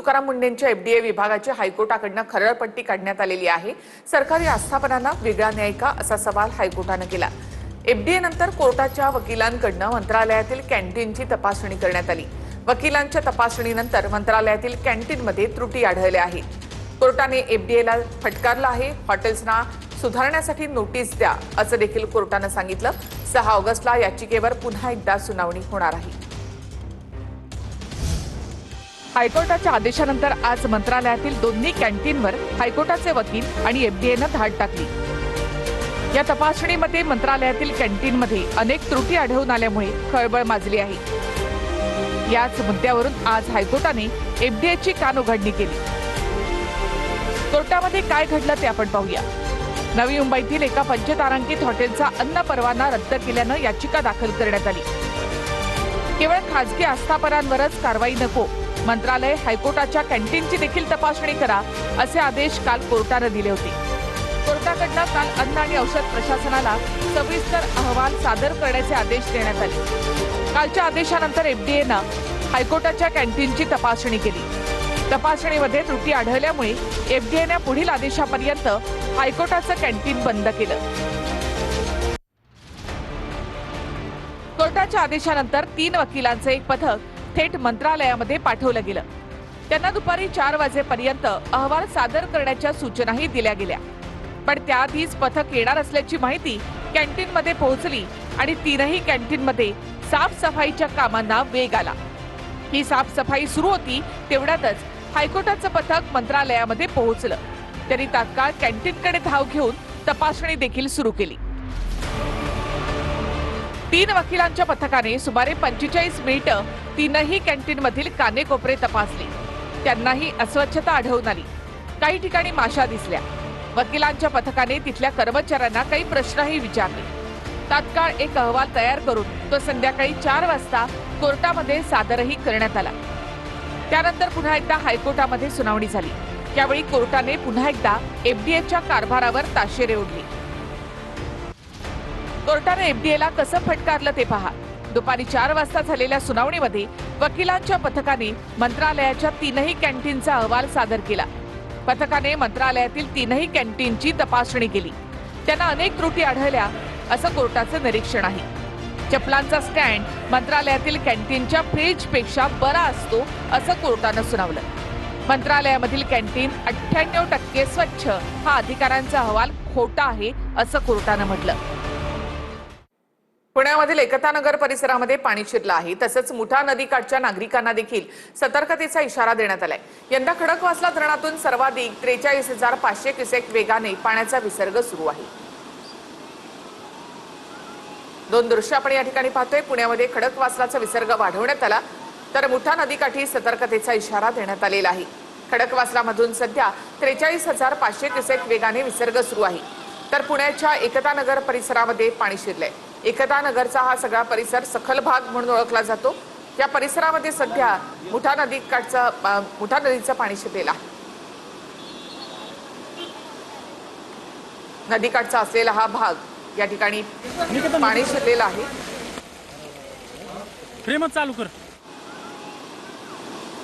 Tukaram मुंढेंच्या FDA विभागाची हायकोर्टाकडून खरळपट्टी काढण्यात आलेली आहे। सरकारी आस्थापनांना वेगळा न्याय का असा सवाल हायकोर्टाने केला। एफडीए नंतर कोर्टाच्या वकिलांकडून मंत्रालयातील कॅन्टीनची तपासणी करण्यात आली। वकिलांच्या तपासणीनंतर मंत्रालयातील कॅन्टीनमध्ये त्रुटी आढळल्या आहेत। कोर्टाने एफडीएला फटकारलं आहे। हॉटेल्सना सुधारण्यासाठी नोटीस द्या असं देखील कोर्टाने सांगितलं। 6 ऑगस्टला याचिकेवर पुन्हा एकदा सुनावणी होणार आहे। हायकोर्टाच्या आदेशानंतर आज मंत्रालयातील दोन्ही कॅन्टीनवर हायकोर्टाचे वकील आणि एफडीएनं धाड टाकली। या तपासणीमध्ये मंत्रालयातील कॅन्टीनमध्ये अनेक त्रुटी आढळून आल्यामुळे खळबळ माजली आहे। याच मुद्द्यावरून आज हायकोर्टाने एफडीएची कानउघाडणी केली। कोर्टामध्ये काय घडलं ते आपण पाहूया। नवी मुंबईतील एका पंचतारांकित हॉटेलचा अन्न परवाना रद्द केल्यानं याचिका दाखल करण्यात आली। केवळ खासगी आस्थापनांवरच कारवाई नको, मंत्रालय हायकोर्टाच्या कॅन्टीनची देखील तपासणी करा असे आदेश काल कोर्टाने दिले होते। कोर्टाकडून काल अन्न आणि औषध प्रशासनाला सविस्तर अहवाल सादर करण्याचे आदेश देण्यात आले। कालच्या आदेशानंतर एफडीएनं हायकोर्टाच्या कॅन्टीनची तपासणी केली। तपासणीमध्ये त्रुटी आढळल्यामुळे एफडीएने पुढील आदेशापर्यंत हायकोर्टाचं कॅन्टीन बंद केलं। कोर्टाच्या आदेशानंतर 3 वकिलांचे एक पथक थेट मंत्रालयामध्ये पाठवलं गेलं। त्यांना दुपारी 4 वाजेपर्यंत अहवाल सादर करण्याच्या सूचनाही दिल्या गेल्या। पण त्याआधीच पथक येणार असल्याची माहिती कॅन्टीनमध्ये पोहोचली आणि 3ही कॅन्टीनमध्ये साफसफाईच्या कामांना वेग आला। ही साफसफाई सुरू होती तेवढ्यातच हायकोर्टाचं पथक मंत्रालयामध्ये पोहोचलं। त्यांनी तात्काळ कॅन्टीनकडे धाव घेऊन तपासणी देखील सुरू केली। 3 वकिलांच्या पथकाने सुमारे 45 मिनिटं 3ही कॅन्टीनमधील कानेकोपरे तपासले। त्यांनाही अस्वच्छता आढळून आली। काही ठिकाणी माशा दिसल्या। वकिलांच्या पथकाने तिथल्या कर्मचाऱ्यांना काही प्रश्नही विचारले। तात्काळ एक अहवाल तयार करून तो संध्याकाळी 4 वाजता कोर्टामध्ये सादरही करण्यात आला। त्यानंतर पुन्हा एकदा हायकोर्टामध्ये सुनावणी झाली। यावेळी कोर्टाने पुन्हा एकदा एफडीएच्या कारभारावर ताशेरे ओढले। कोर्टाने एफडीएला कसं फटकारलं ते पहा। दुपारी 4 वाजता झालेल्या सुनावणीमध्ये वकिलांच्या पथकाने मंत्रालयाच्या 3ही कॅन्टीनचा अहवाल सादर केला। पथकाने मंत्रालयातील 3ही कॅन्टीनची तपासणी केली। त्यांना अनेक त्रुटी आढळल्या असं कोर्टाचं निरीक्षण आहे। चपलांचा स्टँड मंत्रालयातील कॅन्टीनच्या फ्रीजपेक्षा बरा असतो असं कोर्टानं सुनावलं। मंत्रालयामधील कॅन्टीन 98% स्वच्छ हा अधिकाऱ्यांचा अहवाल खोटा आहे असं कोर्टानं म्हटलं। पुण्यामधील एकतानगर परिसरामध्ये पाणी शिरलं आहे। तसंच मुठा नदीकाठच्या नागरिकांना देखील सतर्कतेचा इशारा देण्यात आलाय। यंदा खडकवासला धरणातून सर्वाधिक 43,500 क्युसेक वेगाने पाण्याचा विसर्ग सुरू आहे। 2 दृश्य आपण या ठिकाणी पाहतोय। पुण्यामध्ये खडकवासलाचा विसर्ग वाढवण्यात आला तर मुठा नदीकाठी सतर्कतेचा इशारा देण्यात आलेला आहे। खडकवासलामधून सध्या 43,500 क्युसेक वेगाने विसर्ग सुरू आहे। तर पुण्याच्या एकतानगर परिसरामध्ये पाणी शिरलंय। एकतानगरचा हा सगळा परिसर सखल भाग म्हणून ओळखला जातो। या परिसरामध्ये सध्या मुठा नदीचं पाणी शिरलेलं आहे। नदीकाठचा असलेला हा भाग या ठिकाणी पाणी शिरलेलं आहे। फ्रेमच चालू कर।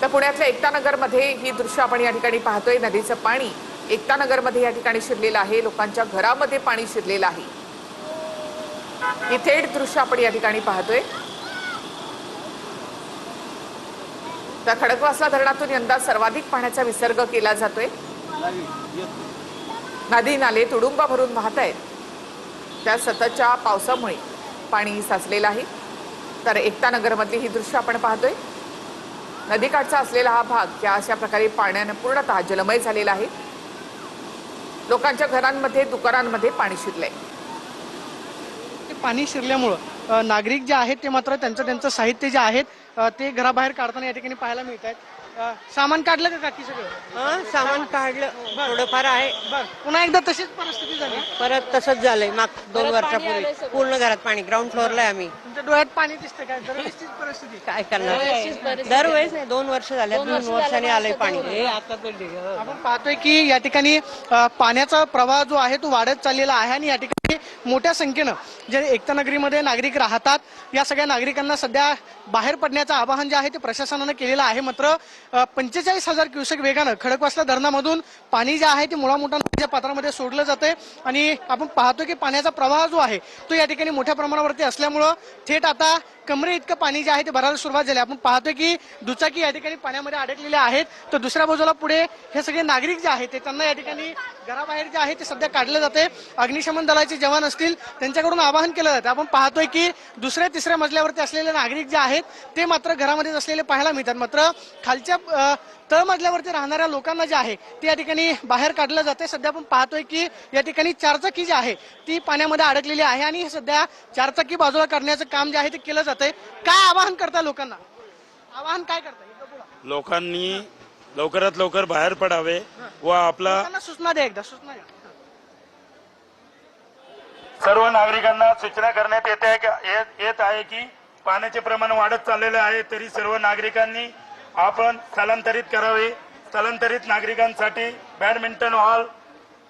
तर पुण्यातल्या एकतानगरमध्ये ही दृश्य आपण या ठिकाणी पाहतोय। नदीचं पाणी एकतानगरमध्ये या ठिकाणी शिरलेलं आहे। लोकांच्या घरामध्ये पाणी शिरलेलं आहे। ही थेट दृश्य आपण या ठिकाणी पाहतोय। तर खडकवासला धरणातून यंदा सर्वाधिक पाण्याचा विसर्ग केला जातोय। नदी नाले तुडुंब भरून वाहत आहेत। त्या सततच्या पावसामुळे पाणी साचलेलं आहे। तर एकतानगरमधली ही दृश्य आपण पाहतोय। नदीकाठचा असलेला हा भाग या अशा प्रकारे पाण्याने पूर्णतः जलमय झालेला आहे। लोकांच्या घरांमध्ये दुकानांमध्ये पाणी शिरलंय। पाणी शिरल्यामुळे नागरिक जे आहेत ते मात्र त्यांचं साहित्य जे आहेत ते घराबाहेर काढताना या ठिकाणी पाहायला मिळत आहेत। सामान काढलं का काकी सगळं? सामान काढलं, थोडंफार आहे। पुन्हा एकदा तशीच परिस्थिती झाली? परत तसंच झालंय। 2 वर्षापूर्वी पूर्ण घरात पाणी। ग्राउंड फ्लोअरला आहे आम्ही। तुमच्या डोळ्यात पाणी दिसते काय दरवेळेसचीच परिस्थिती काय करणार दरवेळेस नाही 2 वर्ष झाले 2 वर्षांनी आलंय पाणी आपण पाहतोय की या ठिकाणी पाण्याचा प्रवाह जो आहे तो वाढत चाललेला आहे आणि या ठिकाणी मोठ्या संख्येनं जे एकता नगरीमध्ये नागरिक राहतात या सगळ्या नागरिकांना सध्या बाहेर पडण्याचं आवाहन जे आहे ते प्रशासनानं केलेलं आहे. मात्र 45,000 क्युसेक वेगानं खडकवासला धरणामधून पाणी जे आहे ते मुळामुठा नदीच्या पात्रामध्ये सोडलं जाते आणि आपण पाहतो की पाण्याचा प्रवाह जो आहे तो या ठिकाणी मोठ्या प्रमाणावरती असल्यामुळं थेट आता कमरे इतकं पाणी जे आहे ते भरायला सुरुवात झाली. आपण पाहतोय की दुचाकी या ठिकाणी पाण्यामध्ये अडकलेल्या आहेत तर दुसऱ्या बाजूला पुढे हे सगळे नागरिक जे आहेत ते त्यांना या ठिकाणी घराबाहेर जे आहे ते सध्या काढले जाते. अग्निशमन दलाचे जवान असतील त्यांच्याकडून आवाहन केलं जातं. आपण पाहतोय की दुसऱ्या तिसऱ्या मजल्यावरती असलेले नागरिक जे आहेत ते मात्र घरामध्येच असलेले पाहायला मिळतात. मात्र खालच्या तळमजल्यावरती राहणाऱ्या लोकांना जे आहे ते या ठिकाणी बाहेर काढलं जाते. सध्या आपण पाहतोय की या ठिकाणी चारचाकी जी आहे ती पाण्यामध्ये अडकलेली आहे आणि सध्या चारचाकी बाजूला करण्याचं काम जे आहे ते केलं जातंय. काय आवाहन करता लोकांना? आवाहन काय करता? लोकांनी लवकरात लवकर बाहेर पडावे व आपला सूचना द्या एकदा सूचना द्या. सर्व नागरिकांना सूचना करण्यात येत आहे की पाण्याचे प्रमाण वाढत चाललेले आहे तरी सर्व नागरिकांनी आपण स्थलांतरित करावे. स्थलांतरित नागरिकांसाठी बॅडमिंटन हॉल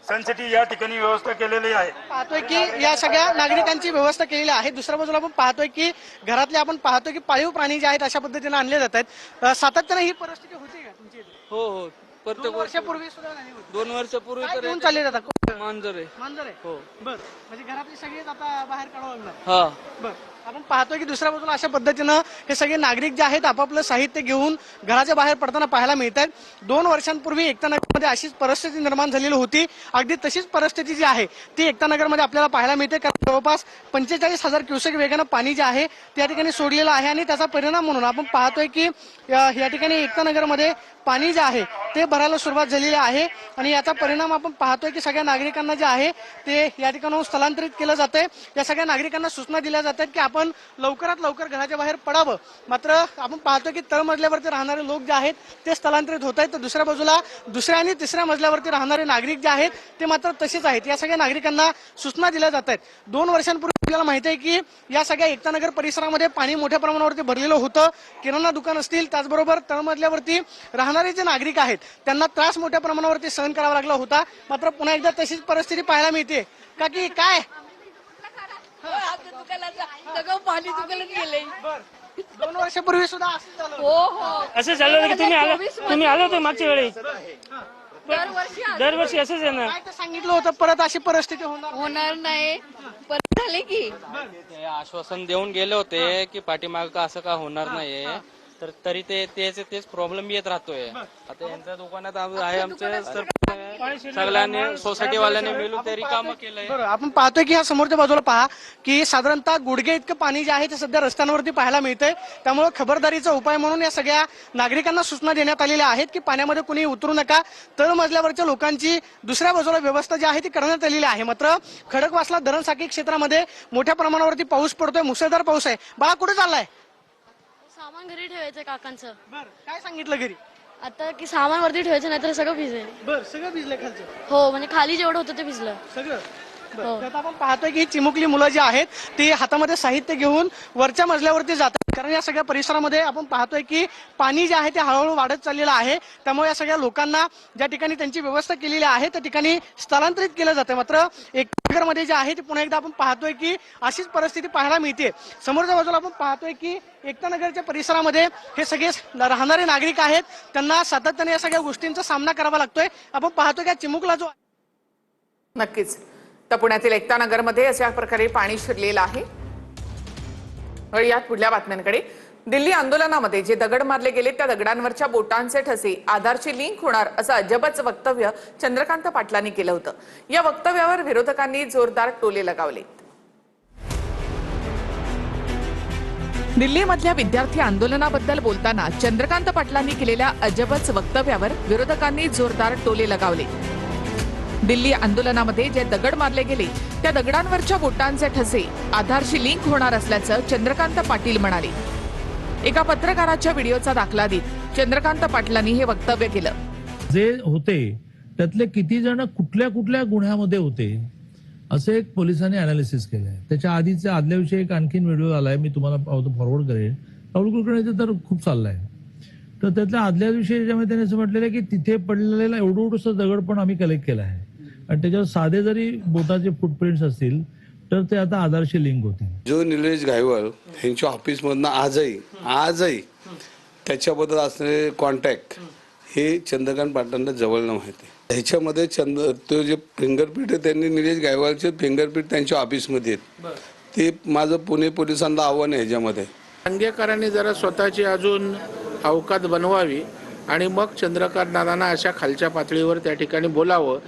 सनसिटी या ठिकाणी व्यवस्था केलेली आहे. पाहतोय की या सगळ्या नागरिकांची व्यवस्था केलेली आहे. दुसऱ्या बाजूला आपण पाहतोय की घरातले आपण पाहतोय की पाळीव प्राणी जे आहेत अशा पद्धतीने आणले जात आहेत. सातत्याने ही परिस्थिती होती का तुमची इथे? हो हो प्रत्येक वर्षापूर्वी सुद्धा नाही होती. 2 वर्षापूर्वी काय तर घेऊन चालले जातात? मांजर आहे. मांजर आहे. हो बर म्हणजे घरातले सगळेच आता बाहेर काढावं लागणार. हा बर आपण पाहतोय की दुसऱ्या बाजूला अशा पद्धतीनं हे सगळे नागरिक जे आहेत आपापलं साहित्य घेऊन घराच्या बाहेर पडताना पाहायला मिळत आहेत. 2 वर्षांपूर्वी एकता नगरमध्ये अशीच परिस्थिती निर्माण झालेली होती. अगदी तशीच परिस्थिती जी आहे ती एकता नगरमध्ये आपल्याला पाहायला मिळते. कारण जवळपास 45,000 क्युसेक वेगानं पाणी जे आहे त्या ठिकाणी सोडलेलं आहे आणि त्याचा परिणाम म्हणून आपण पाहतोय की या ठिकाणी एकता नगरमध्ये पाणी जे आहे ते भरायला सुरुवात झालेली आहे आणि याचा परिणाम आपण पाहतोय की सगळ्या नागरिकांना जे आहे ते या ठिकाणाहून स्थलांतरित केलं जातंय. या सगळ्या नागरिकांना सूचना दिल्या जातात की आपण लवकरात लवकर घराच्या बाहेर पडावं. मात्र आपण पाहतोय की तळमजल्यावरती राहणारे लोक जे आहेत ते स्थलांतरित होत आहेत तर दुसऱ्या बाजूला दुसऱ्या आणि तिसऱ्या मजल्यावरती राहणारे नागरिक जे आहेत ते मात्र तसेच आहेत. या सगळ्या नागरिकांना सूचना दिल्या जात आहेत. 2 वर्षांपूर्वी आपल्याला माहिती आहे की या सगळ्या एकता नगर परिसरामध्ये पाणी मोठ्या प्रमाणावरती भरलेलं होतं. किराणा दुकान असतील त्याचबरोबर तळमजल्यावरती राहणारे जे नागरिक आहेत त्यांना त्रास मोठ्या प्रमाणावरती सहन करावा लागला होता. मात्र पुन्हा एकदा तशीच परिस्थिती पाहायला मिळते का की काय पाणी दुकानात गेले. 2 वर्षापूर्वी सुद्धा असं झालं. हो हो असं झालं की तुम्ही आलो होते मागच्या वेळी. दरवर्षी असंच आहे ना. काय तर सांगितलं होतं परत अशी परिस्थिती होणार नाही पण झाले की ते आश्वासन देऊन गेले होते की पाठीमाग असं का होणार नाहीये तर तरी तेच प्रॉब्लेम येत राहतोय. आता यांच्या दुकानात आहे आमचे सगळ्यांनी सोसायटी वाल्यांनी मिळून ते रिकामं केलंय. बरोबर आपण पाहतोय की ह्या समोरच्या बाजूला पहा की साधारणतः गुडघे इतकं पाणी जे आहे ते सध्या रस्त्यांवरती पाहायला मिळतंय. त्यामुळे खबरदारीचा उपाय म्हणून या सगळ्या नागरिकांना सूचना देण्यात आलेल्या आहेत की पाण्यामध्ये कुणी उतरू नका. तळमजल्यावरच्या लोकांची दुसऱ्या बाजूला व्यवस्था जी आहे ती करण्यात आलेली आहे. मात्र खडकवासला धरणसाखळी क्षेत्रामध्ये मोठ्या प्रमाणावरती पाऊस पडतोय. मुसळधार पाऊस आहे. बाळा कुठे चाललाय? सामान घरी ठेवायचं काकांचं. बर काय सांगितलं घरी? आता की सामान वरती ठेवायचं नाही तर सगळं भिजेल. बर सगळं भिजलं खालचं? हो म्हणजे खाली जेवढं होतं ते भिजलं सगळं. आता आपण पाहतोय की चिमुकली मुलं जी आहेत ती हातामध्ये साहित्य घेऊन वरच्या मजल्यावरती जातात. कारण या सगळ्या परिसरामध्ये आपण पाहतोय की पाणी जे आहे ते हळूहळू वाढत चाललेलं आहे. त्यामुळे या सगळ्या लोकांना ज्या ठिकाणी त्यांची व्यवस्था केलेली आहे त्या ठिकाणी स्थलांतरित केलं जातं. मात्र एकता नगरमध्ये जे आहे ते पुन्हा एकदा आपण पाहतोय की अशीच परिस्थिती पाहायला मिळते. समोरच्या बाजूला आपण पाहतोय की एकता नगरच्या परिसरामध्ये हे सगळे राहणारे नागरिक आहेत त्यांना सातत्याने या सगळ्या गोष्टींचा सामना करावा लागतोय. आपण पाहतोय की चिमुकला जो नक्कीच तर पुण्यातील एकता नगरमध्ये अशा प्रकारे पाणी शिरलेलं आहे. यात पुढल्या बातम्यांकडे. दिल्ली आंदोलनामध्ये जे दगड मारले गेले त्या दगडांवरच्या बोटांचे ठसे आधारची लिंक होणार असं अजबच वक्तव्य चंद्रकांत पाटलांनी केलं होतं. या वक्तव्यावर विरोधकांनी जोरदार टोले लगावले. दिल्लीमधल्या विद्यार्थी आंदोलनाबद्दल बोलताना चंद्रकांत पाटलांनी केलेल्या अजबच वक्तव्यावर विरोधकांनी जोरदार टोले लगावले. दिल्ली आंदोलनामध्ये जे दगड मारले गेले त्या दगडांवरच्या बोटांचे ठसे आधारशी लिंक होणार असल्याचं चंद्रकांत पाटील म्हणाले. एका पत्रकाराच्या व्हिडिओचा दाखला देत चंद्रकांत पाटलांनी हे वक्तव्य केलं. जे होते त्यातले किती जण कुठल्या कुठल्या गुन्ह्यामध्ये होते असं एक पोलिसांनी अनालिसिस केलं आहे. त्याच्या आदल्या दिवशी एक आणखीन व्हिडिओ आलाय, मी तुम्हाला फॉरवर्ड करेन. राहुल कुलकर्णीचं तर खूप चाललंय. तर त्यातल्या आदल्या दिवशी त्याच्यामध्ये त्यांनी असं म्हटलेलं आहे की तिथे पडलेला एवढंसं दगड पण आम्ही कलेक्ट केला आहे आणि त्याच्यावर साधे जरी बोटाचे फुटप्रिंट्स असतील तर ते आता आधारशी लिंक होतील. जो निलेश घायवळ यांच्या ऑफिसमधनं आजही त्याच्याबद्दल असलेले कॉन्टॅक्ट हे चंद्रकांत पाटलांना जवळनं माहिती. ह्याच्यामध्ये तो जे फिंगरप्रिंट आहे त्यांनी निलेश गायकवाडचे फिंगरप्रिंट त्यांच्या ऑफिसमध्ये आहेत. ते माझं पुणे पोलिसांना आव्हान आहे. ह्याच्यामध्ये अंगेकरांनी जरा स्वतःची अजून अवकात बनवावी आणि मग चंद्रकांत दादांना अशा खालच्या पातळीवर त्या ठिकाणी बोलावं.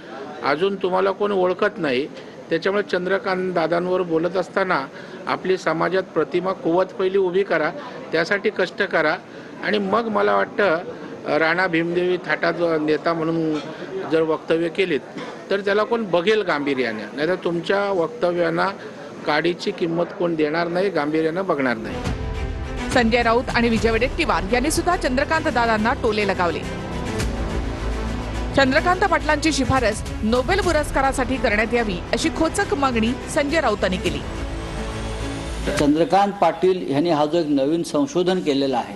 अजून तुम्हाला कोण ओळखत नाही, त्याच्यामुळे चंद्रकांत दादांवर बोलत असताना आपली समाजात प्रतिमा कुवत पहिली उभी करा, त्यासाठी कष्ट करा आणि मग मला वाटतं राणा भीमदेवी थाटात नेता म्हणून जर वक्तव्य केलीत तर त्याला कोण बघेल गांभीर्याने, नाहीतर तुमच्या वक्तव्यांना काडीची किंमत कोण देणार नाही, गांभीर्यानं बघणार नाही. संजय राऊत आणि विजय वडेट्टीवार यांनी सुद्धा चंद्रकांत दादांना टोले लगावले. चंद्रकांत पाटलांची शिफारस नोबेल पुरस्कारासाठी करण्यात यावी अशी खोचक मागणी संजय राऊतांनी केली. चंद्रकांत पाटील यांनी हा जो एक नवीन संशोधन केलेलं आहे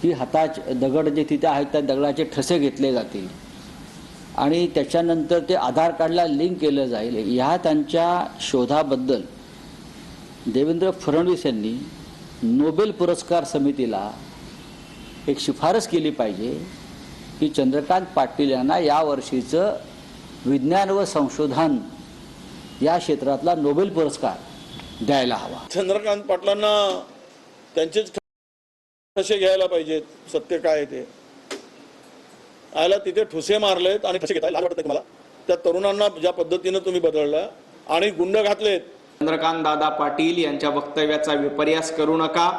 की हाताचे दगड जे तिथे आहेत त्या दगडाचे ठसे घेतले जातील आणि त्याच्यानंतर ते आधार कार्डला लिंक केलं जाईल, ह्या त्यांच्या शोधाबद्दल देवेंद्र फडणवीस यांनी नोबेल पुरस्कार समितीला एक शिफारस केली पाहिजे की चंद्रकांत पाटील यांना यावर्षीचं विज्ञान व संशोधन या क्षेत्रातला नोबेल पुरस्कार द्यायला हवा. चंद्रकांत पाटलांना त्यांचेच ठसे घ्यायला पाहिजेत. सत्य काय आहे ते आयला तिथे ठुसे मारलेत आणि ठसे घेताय. लाज वाटत तुम्हाला त्या तरुणांना ज्या पद्धतीनं तुम्ही बदलला आणि गुंड घातलेत. चंद्रकांत दादा पाटील यांच्या वक्तव्याचा विपर्यास करू नका.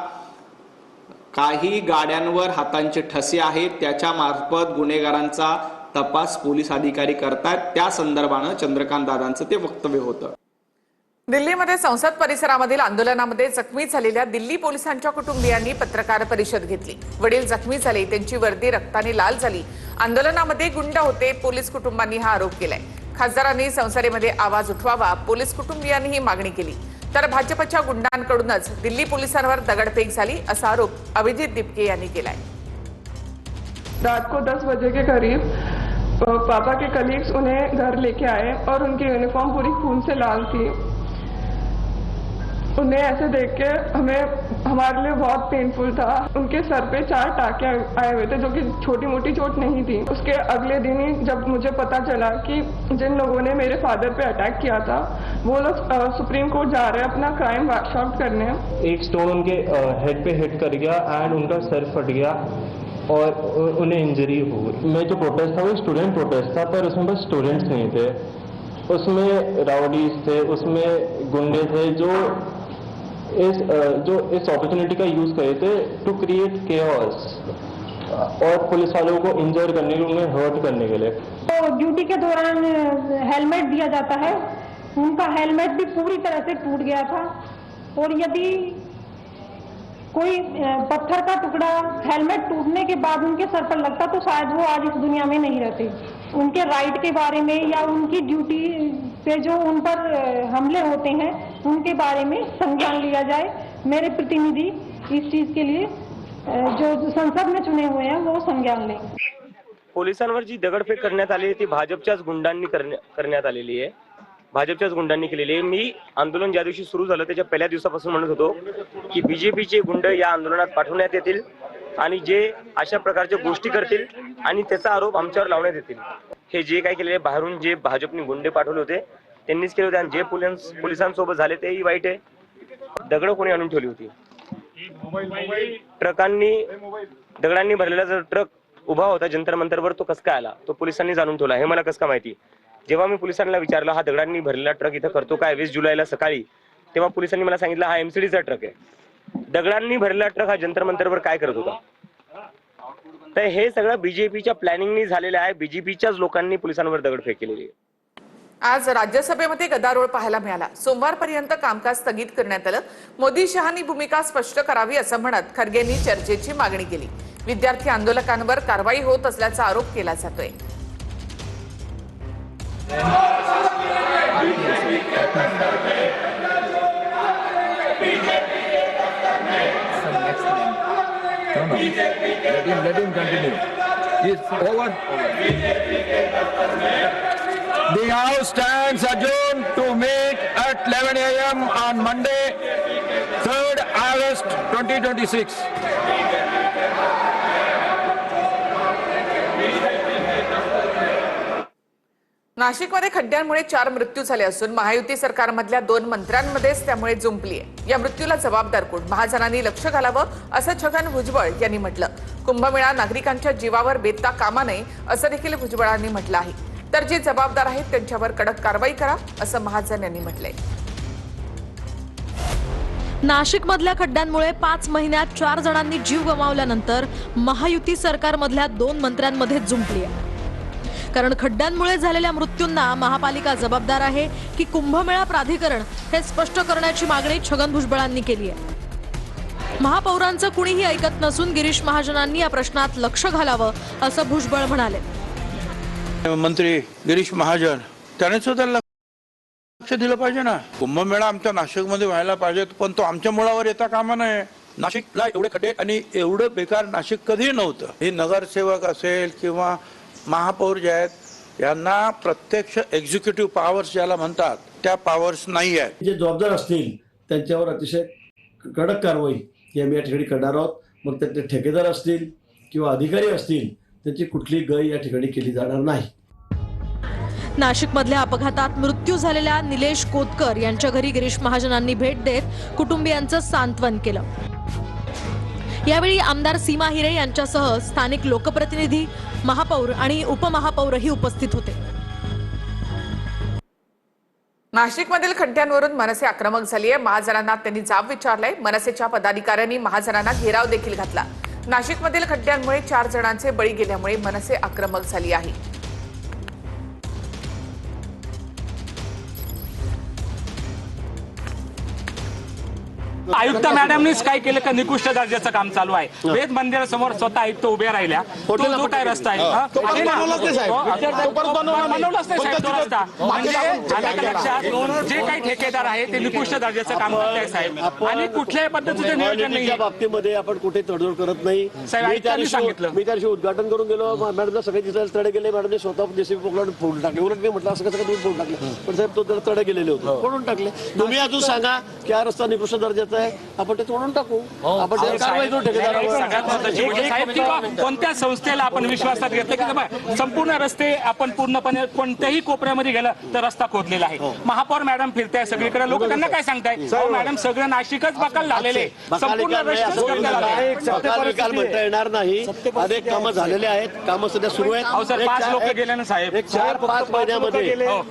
काही गाड्यांवर हातांचे ठसे आहेत, त्याच्या मार्फत गुन्हेगारांचा तपास पोलीस अधिकारी करतात. त्या संदर्भानं चंद्रकांत दादांचं ते वक्तव्य होतं. दिल्लीमध्ये संसद परिसरामधील आंदोलनामध्ये जखमी झालेल्या दिल्ली पोलिसांच्या कुटुंबियांनी पत्रकार परिषद घेतली. वडील जखमी झाले, त्यांची वर्दी रक्ताने लाल झाली. आंदोलनामध्ये गुंड होते, पोलीस कुटुंबांनी हा आरोप केलाय. खासदारांनी संसदेमध्ये आवाज उठवावा, पोलीस कुटुंबियांनी ही मागणी केली. तर भाजपच्या गुंडांकडूनच दिल्ली पोलिसांवर दगडफेक झाली असा आरोप अभिजित दिपके यांनी केलाय. रात को 10 बजे के करीब पापा के कलीग्स उन्हें घर लेके आए और उनकी यूनिफॉर्म पूरी खून से लाल थी. उन्हें ऐसे देख के हमारे लिए बहुत पेनफुल था. उनके सर पे 4 टाके आए हुए थे जो कि छोटी मोटी चोट नहीं थी. उसके अगले दिन ही जब मुझे पता चला कि जिन लोगों ने मेरे फादर पे अटैक किया था वो लोग सुप्रीम कोर्ट जा रहे हैं अपना क्राइम वर्कशॉप करने. एक स्टोन उनके हेड पे हिट कर गया एंड उनका सर फट गया और उन्हें इंजरी हो गई. मैं जो प्रोटेस्ट था वो स्टूडेंट प्रोटेस्ट था, पर उसमें बस स्टूडेंट्स नहीं थे, उसमें राउडीज थे, उसमें गुंडे थे जो इस अपॉर्चुनिटी का यूज करे थे टू क्रिएट केओस और पुलिस वालों को इंजर करने के लिए, उन्हें हर्ट करने के लिए. तो ड्यूटी के दौरान हेलमेट दिया जाता है, उनका हेलमेट भी पूरी तरह से टूट गया था और यदि कोई पत्थर का टुकड़ा हेलमेट टूटने के बाद उनके सर पर लगता तो शायद वो आज इस दुनिया में नहीं रहते. उनके राइट के बारे में या उनकी ड्यूटी पे जो उन पर हमले होते हैं उनके बारे में संज्ञान लिया जाए. मेरे प्रतिनिधि इस चीज के लिए जो संसद में चुने हुए हैं वो संज्ञान लें. पोलिसांवर जी दगडफेक करण्यात आली ती भाजपच्याच गुंडांनी करण्यात आलेली आहे. भाजपच्याच गुंडांनी केलेली आहे. मी आंदोलन ज्या दिवशी सुरू झालं त्याच्या पहिल्या दिवसापासून म्हणत होतो की बीजेपीचे गुंड या आंदोलनात पाठवण्यात येतील आणि जे अशा प्रकारच्या गोष्टी करतील आणि त्याचा आरोप आमच्यावर लावण्यात येतील. हे जे काय केलेले बाहेरून जे भाजपने गुंडे पाठवले होते त्यांनीच केले होते आणि जे पोलिसांसोबत झाले तेही वाईट आहे. दगड कोणी आणून ठेवली होती. ट्रकांनी दगडांनी भरलेला जर ट्रक उभा होता जंतर मंतरवर तो कस काय आला, तो पोलिसांनी जाणून ठेवला हे मला कसं काय माहिती. जेव्हा मी पोलिसांना विचारलं हा दगडांनी भरलेला ट्रक इथं करतो काय 20 जुलैला सकाळी, तेव्हा पोलिसांनी मला सांगितलं हा एमसीडीचा ट्रक आहे. दगडांनी भरलेला ट्रक हा जंतर मंतरवर काय करत होता. तर हे सगळं बीजेपीच्या प्लॅनिंगनी झालेलं आहे. बीजेपीच्याच लोकांनी पोलिसांवर दगडफेक केलेली आहे. आज राज्यसभेमध्ये गदारोळ पाहायला मिळाला. सोमवारपर्यंत कामकाज स्थगित करण्यात आलं. मोदी शहांनी भूमिका स्पष्ट करावी असं म्हणत खरगेंनी चर्चेची मागणी केली. विद्यार्थी आंदोलकांवर कारवाई होत असल्याचा आरोप केला जातोय. Let him continue. It's over. The House stands adjourned to meet at 11 a.m. on Monday, 3rd August 2026. नाशिकमध्ये खड्ड्यांमुळे 4 मृत्यू झाले असून महायुती सरकारमधल्या 2 मंत्र्यांमध्येच त्यामुळे जुंपली आहे. या मृत्यूला जबाबदार कोण? महाजनांनी लक्ष घालावं असं छगन भुजबळ यांनी म्हटलं. कुंभमेळा नागरिकांच्या जीवावर बेतता कामा नये असं देखील भुजबळांनी म्हटलं आहे. तर जे जबाबदार आहेत त्यांच्यावर कडक कारवाई करा असं महाजन यांनी म्हटलंय. नाशिकमधल्या खड्ड्यांमुळे 5 महिन्यात 4 जणांनी जीव गमावल्यानंतर महायुती सरकारमधल्या 2 मंत्र्यांमध्ये जुंपली आहे. कारण खड्ड्यांमुळे झालेल्या मृत्यूंना महापालिका जबाबदार आहे की कुंभमेळा प्राधिकरण हे स्पष्ट करण्याची मागणी छगन भुजबळांनी केली आहे. महापौरांचं कुणीही ऐकत नसून गिरीश महाजनांनी या प्रश्नात लक्ष घालावं असं भुजबळ म्हणाले. मंत्री गिरीश महाजन त्याने सुद्धा लक्ष दिलं पाहिजे ना. कुंभमेळा आमच्या नाशिकमध्ये व्हायला पाहिजे, पण तो आमच्या मुळावर येता कामा नये. नाशिकला एवढे खड्डे आणि एवढं बेकार नाशिक कधीही नव्हतं. हे नगरसेवक असेल किंवा महापौर जे आहेत यांना प्रत्यक्ष एक्झिक्युटिव्ह पॉवर्स ज्याला म्हणतात त्या पॉवर्स नाही आहेत. जे जबाबदार असतील त्यांच्यावर अतिशय कडक कारवाई ही आम्ही या ठिकाणी करणार आहोत. मग ते ठेकेदार असतील किंवा अधिकारी असतील त्यांची कुठली गय या ठिकाणी केली जाणार नाही. नाशिकमधल्या अपघातात मृत्यू झालेल्या निलेश कोतकर यांच्या घरी गिरीश महाजनांनी भेट देत कुटुंबियांचं सांत्वन केलं. यावेळी आमदार सीमा हिरे यांच्यासह स्थानिक लोकप्रतिनिधी, महापौर आणि उपमहापौरही उपस्थित होते. नाशिकमधील खड्ड्यांवरून मनसे आक्रमक झाली आहे. महाजनांना त्यांनी जाब विचारलाय. मनसेच्या पदाधिकाऱ्यांनी महाजनांना घेराव देखील घातला. नाशिकमधील खड्ड्यांमुळे 4 जणांचे बळी गेल्यामुळे मनसे आक्रमक झाली आहे. आयुक्त मॅडमनीच काय केलं का निकृष्ट दर्जाचं काम चालू आहे. वेद मंदिरासमोर स्वतः आयुक्त उभे राहिल्या. तो जो काय रस्ता आहे बनवलाच नाही साहेब तो रस्ता. म्हणजे लक्षात जे काही ठेकेदार आहे ते निकृष्ट दर्जाचं काम करताय साहेब आणि कुठल्याही पद्धतीचं नियोजन नाही. बाबतीमध्ये आपण कुठे तडजोड करत नाही. साहेब आयुक्तांनी सांगितलं. मी त्या दिवशी उद्घाटन करून गेलो. मॅडमला सगळे दिसायला तडे गेले. मॅडमने स्वतः जेसीबी पोकळून फोडून टाकले. उलट मी म्हटलं असं कसं तुम्ही फोडून टाकले, पण साहेब तो तडे गेलेले होते फोडून टाकले. तुम्ही अजून सांगा की हा रस्ता निकृष्ट दर्जाचा आपण ते तोडून टाकू. आपण कोणत्या संस्थेला आपण विश्वासात घेतलं की संपूर्ण रस्ते आपण पूर्णपणे कोणत्याही कोपऱ्यामध्ये गेलं तर रस्ता खोदलेला आहे. महापौर मॅडम फिरताय सगळीकडे. लोक त्यांना काय सांगताय मॅडम सगळं नाशिकच बकाल झालेले संपूर्ण म्हणता येणार नाही. अनेक कामं झालेले आहेत. कामं सध्या सुरू आहेत. 5 लोक गेले ना साहेब.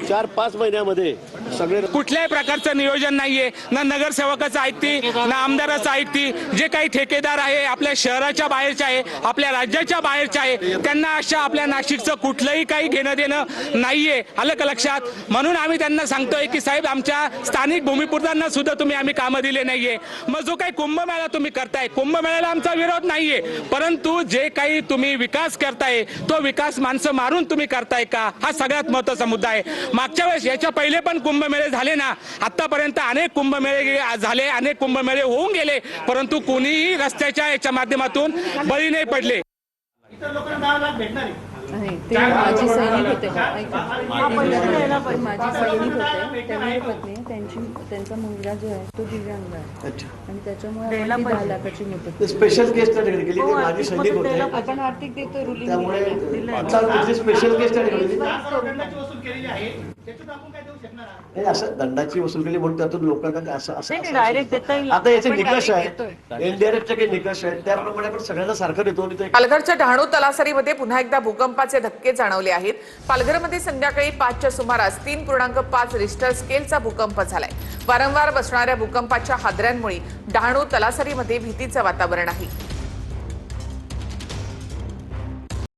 4-5 महिन्यामध्ये सगळे कुठल्याही प्रकारचं नियोजन नाहीये. ना नगरसेवकाचं ऐकते ना आमदाराचं ऐकते. जे काही ठेकेदार आहे आपल्या शहराच्या बाहेरचे आहे, आपल्या राज्याच्या बाहेरचे आहे, त्यांना अशा आपल्या नाशिकचं कुठलंही काही घेणं देणं नाहीये. आलं का लक्षात? म्हणून आम्ही त्यांना सांगतोय की साहेब आमच्या स्थानिक भूमिपुत्रांना सुद्धा तुम्ही आम्ही कामं दिले नाहीये. मग जो काही कुंभमेळा तुम्ही करताय, कुंभमेळ्याला आमचा विरोध नाहीये, परंतु जे काही तुम्ही विकास करताय तो विकास माणसं मारून तुम्ही करताय का, हा सगळ्यात महत्वाचा मुद्दा आहे. मागच्या वेळेस याच्या पहिले पण कुंभमेळे झाले ना. आतापर्यंत अनेक कुंभमेळे झाले, अनेक कुंभमेळे होऊन गेले, परंतु कोणीही रस्त्याच्या याच्या माध्यमातून बळी नाही पडले. ते माजी सैनिक होते. माजी सैनिक होते. त्यामुळे पत्नी त्यांचा मुलगा जो आहे तो दिव्यांग आहे आणि त्याच्यामुळे 10 लाखाची मदत. स्पेशल केस केली. माझी सैनिक होते. आपण आर्थिक देतो रुलिंग त्यामुळे स्पेशल केस असं दंडाची वसूल केली म्हणून त्यातून लोकांना असं डायरेक्ट देता येईल. आता याचे निकष आहेत. एनडीआरएफचे काही निकष आहेत त्याप्रमाणे आपण सगळ्यांना सारखं देतो. पालघरच्या डहाणू तलासरीमध्ये पुन्हा एकदा भूकंपाचे धक्के जाणवले आहेत. पालघरमध्ये संध्याकाळी 5च्या सुमारास 3.5 रिश्टर स्केलचा भूकंप झालाय. वारंवार बसणाऱ्या भूकंपाच्या हादऱ्यांमुळे डहाणू तलासरीमध्ये भीतीचं वातावरण आहे.